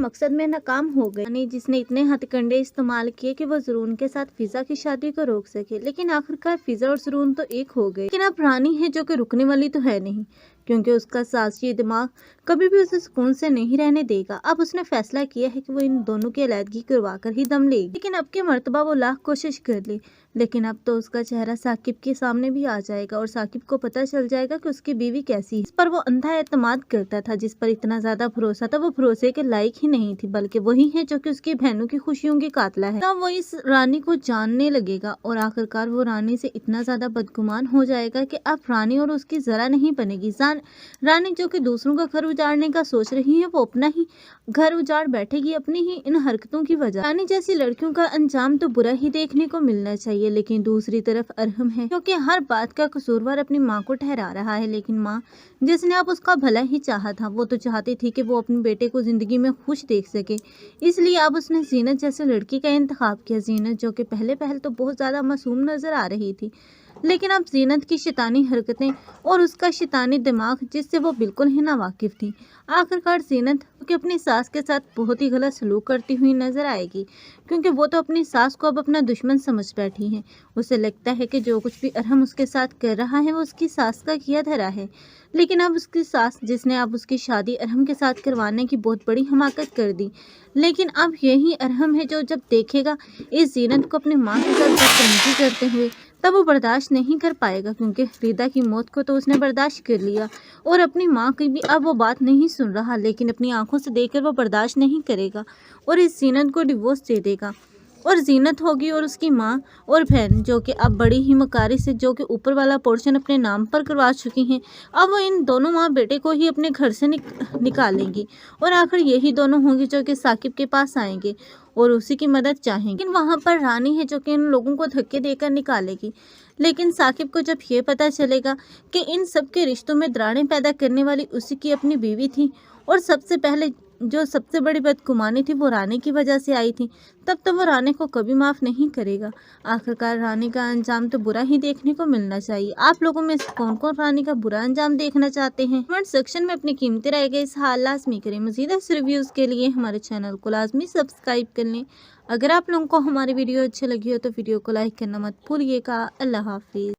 मकसद में नाकाम हो गई। रानी जिसने इतने हथकंडे इस्तेमाल किए कि वो ज़रून के साथ फिजा की शादी को रोक सके, लेकिन आखिरकार फिजा और ज़रून तो एक हो गए। लेकिन अब रानी है जो कि रुकने वाली तो है नहीं, क्योंकि उसका साजिशी दिमाग कभी भी उसे सुकून से नहीं रहने देगा। अब उसने फैसला किया है कि वो इन दोनों की अलहदगी करवा कर ही दम लेगी। लेकिन अब की मर्तबा वो लाख कोशिश कर ले, लेकिन अब तो उसका चेहरा साकिब के सामने भी आ जाएगा और साकिब को पता चल जाएगा कि उसकी बीवी कैसी है। इस पर वो अंधा एतमाद करता था, जिस पर इतना ज्यादा भरोसा था, वो भरोसे के लायक ही नहीं थी, बल्कि वही है जो कि उसकी बहनों की खुशियों की कातला है। तब वो इस रानी को जानने लगेगा और आखिरकार वो रानी से इतना ज्यादा बदगुमान हो जाएगा कि अब रानी और उसकी जरा नहीं बनेगी। रानी जो कि दूसरों का घर उजाड़ने का सोच रही है, वो अपना ही घर उजाड़ बैठेगी अपनी ही इन हरकतों की वजह। रानी जैसी लड़कियों का अंजाम तो बुरा ही देखने को मिलना चाहिए, लेकिन दूसरी तरफ अरहम है क्योंकि हर बात का कसूरवार अपनी माँ को ठहरा रहा है। लेकिन माँ जिसने अब उसका भला ही चाहा था, वो तो चाहती थी कि वो अपने बेटे को जिंदगी में खुश देख सके, इसलिए अब उसने जीनत जैसे लड़की का इंतखाब किया। जीनत जो कि पहले तो बहुत ज्यादा मासूम नजर आ रही थी, लेकिन अब जीनत की शैतानी हरकतें और उसका शैतानी दिमाग जिससे वो बिल्कुल ही नावाकिफ थी। आखिरकार जीनत कि अपनी सास के साथ बहुत ही गलत सलूक करती हुई नजर आएगी, क्योंकि वो तो अपनी सास को अब अपना दुश्मन समझ बैठी है। उसे लगता है कि जो कुछ भी अरहम उसके साथ कर रहा है वो उसकी सास का किया धरा है, लेकिन अब उसकी सास जिसने अब उसकी शादी अरहम के साथ करवाने की बहुत बड़ी हमाकत कर दी, लेकिन अब यही अरहम है जो जब देखेगा इस जीनत को अपनी माँ के साथ बदतमीजी करते हुए, तब वो बर्दाश्त नहीं कर पाएगा, क्योंकि रिदा की मौत को तो उसने बर्दाश्त कर लिया और अपनी माँ की भी अब वो बात नहीं सुन रहा, लेकिन अपनी आंखों से देखकर वो बर्दाश्त नहीं करेगा और इस जीनत को डिवोर्स दे देगा। और जीनत होगी और उसकी माँ और बहन जो कि अब बड़ी ही मकारी से जो कि ऊपर वाला पोर्शन अपने नाम पर करवा चुकी हैं, अब वो इन दोनों माँ बेटे को ही अपने घर से निकालेंगी और आखिर यही दोनों होंगे जो कि साकिब के पास आएंगे और उसी की मदद चाहेंगे। लेकिन वहाँ पर रानी है जो कि इन लोगों को धक्के देकर निकालेगी। लेकिन साकिब को जब ये पता चलेगा कि इन सब के रिश्तों में दरारें पैदा करने वाली उसी की अपनी बीवी थी और सबसे पहले जो सबसे बड़ी बदगुमानी थी वो रानी की वजह से आई थी, तब तो वो रानी को कभी माफ़ नहीं करेगा। आखिरकार रानी का अंजाम तो बुरा ही देखने को मिलना चाहिए। आप लोगों में से कौन कौन रानी का बुरा अंजाम देखना चाहते हैं? कमेंट सेक्शन में अपनी कीमती राय का इज़हार लाजमी करें। मज़ीद ऐसे रिव्यूज़ के लिए हमारे चैनल को लाजमी सब्सक्राइब कर लें। अगर आप लोगों को हमारी वीडियो अच्छी लगी हो तो वीडियो को लाइक करना मत भूलिएगा। अल्लाह हाफिज़।